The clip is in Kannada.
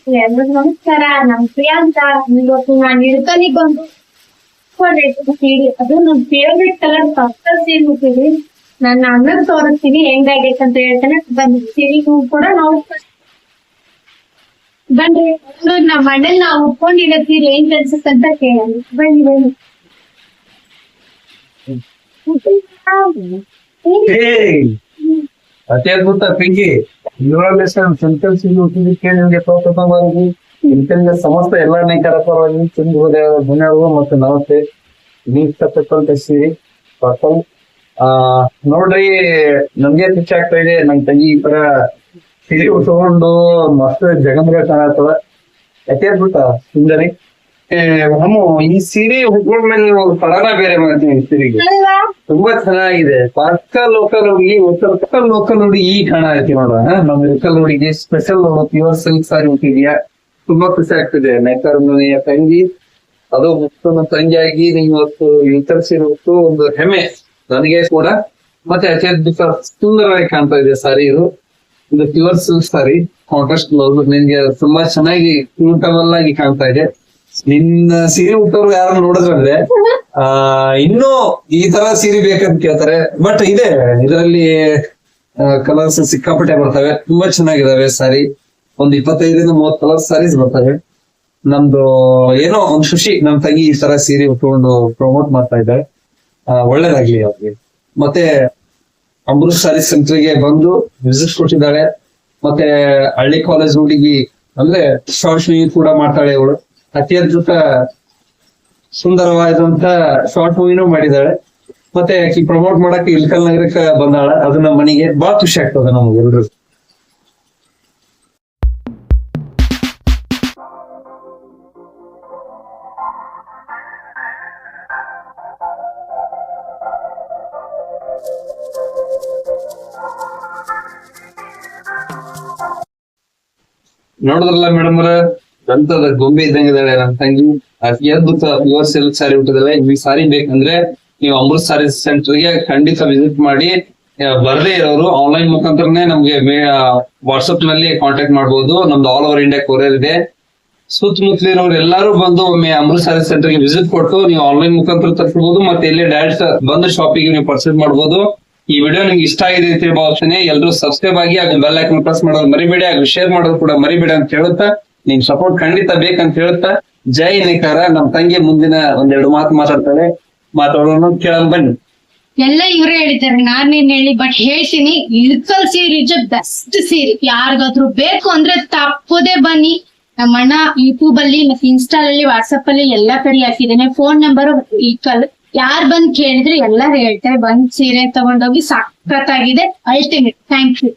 ಎಲ್ರಿಗೂ ನಮಸ್ಕಾರ. ನಮ್ ಪ್ರಿಯಾಂಕ. ಇವತ್ತು ನಾನು ಇಳ್ಕಲ್ಲಿ ಬಂದು ಸೀರೆ, ಅದು ನಮ್ ಫೇವ್ರೆಟ್ ಕಲರ್ ಪರ್ಪಲ್ ಸೀರೆ ಮುಟ್ಟಿದ್ವಿ. ನನ್ನ ಅಣ್ಣಗ್ ತೋರಿಸ್ತೀನಿ ಹೆಂಗಾಗೈತೆ ಅಂತ ಹೇಳ್ತಾನೆ. ಬನ್ನಿ ಸೀರೆಗೂ ಕೂಡ ನಾವು ಬನ್ನಿ ನಮ್ಮ ಅಣ್ಣನ್ ನಾವು ಉಟ್ಕೊಂಡಿರೋ ಸೀರೆ ಏನ್ ಕೆಲ್ಸಕ್ಕೆ ಅಂತ ಕೇಳೋಣ. ಬನ್ನಿ ಬನ್ನಿ. ಅತಿ ಅದ್ಭುತ ಪಿಂಕಿ ಸೆಂಟ್ರಲ್ ಸಿಟಿ ನಿಮಗೆ ಪ್ರಪ್ರಥಮವಾಗಿ ಇಂಟೆಲಿನ ಸಮಸ್ತ ಎಲ್ಲಾ ನೇಕಾರ ಪರವಾಗಿ ಚಂದ್ರ ಧನ್ಯವಾದಗಳು ಮತ್ತು ನಮಸ್ತೆ. ನೀವು ಇಷ್ಟಪಟ್ಟಂತ ಸೀರೆ ಪರ್ಪಲ್ ನೋಡ್ರಿ, ನಮ್ಗೆ ಖುಷಿ ಆಗ್ತಾ ಇದೆ. ನಮ್ ತಂಗಿ ಈ ತರ ಸೀರೆ ಉಟ್ಕೊಂಡು ಮಸ್ತ್ ಜಗನ್ಗ ಕಾಣತ್ತದ. ಅತಿ ಅದ್ಭುತ ಸುಂದರಿ. ನಮ್ಮ ಈ ಸೀರೆ ಉಟ್ಕೊಂಡ್ಮೇಲೆ ನೀವು ಪಡಾನ ಬೇರೆ ಮಾಡ್ತೀವಿ. ಸೀರೆಗೆ ತುಂಬಾ ಚೆನ್ನಾಗಿದೆ. ಪಕ್ಕ ಲೋಕಲ್ ಹುಡುಗಿ ಲೋಕಲ್ ಹುಡುಗಿ ಈ ಕಾಣ ಐತಿ ನೋಡ. ನಮ್ ಲೋಕಲ್ ಹುಡುಗಿ ಸ್ಪೆಷಲ್ ಪ್ಯೂರ್ ಸಿಲ್ಕ್ ಸಾರಿ ಉಟ್ಟಿದ್ಯಾ, ತುಂಬಾ ಖುಷಿ ಆಗ್ತಿದೆ. ನೇಕಾರ ಮನೆಯ ತಂಗಿ, ಅದು ಮುತ್ತನ ತಂಗಿಯಾಗಿ ನೀವು ಇವತ್ತು ಇತರ ಸೀರೆ ಹೊತ್ತು ಒಂದು ಹೆಮ್ಮೆ ನನಗೆ ಕೂಡ. ಮತ್ತೆ ಅತಿ ಅದ್ಭುತ ಸುಂದರವಾಗಿ ಕಾಣ್ತಾ ಇದೆ ಸಾರಿ. ಇದು ಪ್ಯೂರ್ ಸಿಲ್ಕ್ ಸಾರಿ, ಕಾಂಟ್ರಾಸ್ಟ್ ಬ್ಲೌಸ್. ನಿನ್ಗೆ ತುಂಬಾ ಚೆನ್ನಾಗಿ ಕ್ಯೂಟಬಲ್ ಆಗಿ ಕಾಣ್ತಾ ಇದೆ. ನಿನ್ನ ಸೀರೆ ಉಟ್ಟವ್ರು ಯಾರು ನೋಡಿದ್ರೆ ಇನ್ನೂ ಈ ತರ ಸೀರೆ ಬೇಕಂತ ಕೇಳ್ತಾರೆ. ಬಟ್ ಇದೆ, ಇದರಲ್ಲಿ ಕಲರ್ಸ್ ಸಿಕ್ಕಾಪಟ್ಟೆ ಬರ್ತವೆ, ತುಂಬಾ ಚೆನ್ನಾಗಿದಾವೆ ಸಾರಿ. ಒಂದ್ 25-30 ಕಲರ್ ಸಾರೀಸ್ ಬರ್ತವೆ. ನಮ್ದು ಏನೋ ಒಂದ್ ಖುಷಿ, ನಮ್ ತಂಗಿ ಈ ತರ ಸೀರೆ ಉಟ್ಕೊಂಡು ಪ್ರಮೋಟ್ ಮಾಡ್ತಾ ಇದ್ದಾರೆ. ಒಳ್ಳೇದಾಗ್ಲಿ ಅವ್ರಿಗೆ. ಮತ್ತೆ ಅಮೃತ್ ಸಾರಿ ಸೆಂಟರ್ಗೆ ಬಂದು ವಿಸಿಟ್ ಕೊಟ್ಟಿದ್ದಾಳೆ. ಮತ್ತೆ ಹಳ್ಳಿ ಕಾಲೇಜ್ ಹುಡುಗಿ ಅಂದ್ರೆ ಶಾರ್ಟ್ ಮೂವಿ ಕೂಡ ಮಾಡ್ತಾಳೆ ಇವಳು. ಅತಿ ಅದ್ಭುತ ಸುಂದರವಾದಂತ ಶಾರ್ಟ್ ಮೂವಿನೂ ಮಾಡಿದಾಳೆ. ಮತ್ತೆ ಆಕಿ ಪ್ರಮೋಟ್ ಮಾಡಕ್ಕೆ ಇಲ್ಕಲ್ ನಗರಕ್ಕೆ ಬಂದಾಳ. ಅದು ನಮ್ಮ ಮನೆಗೆ ಬಹಳ ಖುಷಿ ಆಗ್ತದೆ ನಮ್ಗೆ ಎಲ್ರು. ನೋಡಿದ್ರಲ್ಲ ಮೇಡಮ್ ಅವ್ರ, ದಂತದ ಗೊಂಬೆ ಇದ್ದಂಗಿದ್ದಾಳೆ ನಮ್ ತಂಗಿ. ಅತಿ ಅದ್ಭುತ ಪ್ಯೂರ್ ಸಿಲ್ಕ್ ಸಾರಿ ಉಟ್ಟಿದಾಳೆ. ಈ ಸಾರಿ ಬೇಕಂದ್ರೆ ನೀವು ಅಮೃತ್ ಸಾರಿ ಸೆಂಟರ್ಗೆ ಖಂಡಿತ ವಿಸಿಟ್ ಮಾಡಿ. ಬರ್ದೇ ಇರೋರು ಆನ್ಲೈನ್ ಮುಖಾಂತರನೇ ನಮ್ಗೆ ವಾಟ್ಸಪ್ ನಲ್ಲಿ ಕಾಂಟ್ಯಾಕ್ಟ್ ಮಾಡಬಹುದು. ನಮ್ದು ಆಲ್ ಓವರ್ ಇಂಡಿಯಾ ಕೊರಿಯರ್ ಇದೆ. ಸುತ್ತಮುತ್ತಲಿರೋರು ಎಲ್ಲಾರು ಬಂದು ಒಮ್ಮೆ ಅಮೃತ್ ಸಾರಿ ಸೆಂಟರ್ಗೆ ವಿಸಿಟ್ ಕೊಟ್ಟು ನೀವು ಆನ್ಲೈನ್ ಮುಖಾಂತರ ತರಿಸಬಹುದು. ಮತ್ತೆ ಇಲ್ಲೇ ಡೈರೆಕ್ಟ್ ಬಂದು ಶಾಪಿಗೆ ನೀವು ಪರ್ಚೇಸ್ ಮಾಡಬಹುದು. ಈ ವಿಡಿಯೋ ನಿಮ್ಗೆ ಇಷ್ಟ ಆಗಿದೆ ಅಂತ ಭಾವಿಸ್ತೇನೆ. ಎಲ್ಲರೂ ಸಬ್ಸ್ಕ್ರೈಬ್ ಆಗಿ ಹಾಗೆ ಬೆಲ್ ಐಕಾನ್ ಪ್ರೆಸ್ ಮಾಡೋದು ಮರಿಬೇಡಿ, ಹಾಗೆ ಶೇರ್ ಮಾಡೋದು ಕೂಡ ಮರಿಬೇಡಿ ಅಂತ ಹೇಳುತ್ತಾ, ನಿಮ್ ಸಪೋರ್ಟ್ ಖಂಡಿತ ಬೇಕಂತ ಹೇಳುತ್ತಾ, ಜೈ ನೇಕಾರ. ನಮ್ ತಂಗಿ ಮುಂದಿನ ಒಂದೆರಡು ಮಾತು ಮಾತಾಡ್ತಾಳೆ, ಮಾತಾಡೋಣ, ಕೇಳೋಣ ಬನ್ನಿ. ಎಲ್ಲ ಇವ್ರೇ ಹೇಳಿದ್ದಾರೆ, ನಾನೇನ್ ಹೇಳಿ. ಬಟ್ ಹೇಳ್ತೀನಿ, ಇಳ್ಕಲ್ ಸೀರೆ ಇಸ್ ಬೆಸ್ಟ್ ಸೀರೆ. ಯಾರಿಗಾದ್ರೂ ಬೇಕು ಅಂದ್ರೆ ತಪ್ಪದೇ ಬನ್ನಿ. ನಮ್ಮ ಅಣ್ಣ ಯೂಟ್ಯೂಬ್ ಅಲ್ಲಿ ಮತ್ತೆ ಇನ್ಸ್ಟಾದಲ್ಲಿ ವಾಟ್ಸಪ್ ಅಲ್ಲಿ ಎಲ್ಲಾ ಕಡೆ ಹಾಕಿದ್ದೇನೆ. Phone number Ilkal. ಯಾರ್ ಬಂದ್ ಕೇಳಿದ್ರೆ ಎಲ್ಲಾರು ಹೇಳ್ತಾರೆ. ಬಂದ್ ಸೀರೆ ತಗೊಂಡೋಗಿ ಸಖತ್ತಾಗಿದೆ. ಅಲ್ಟಿಮೇಟ್. Thank you.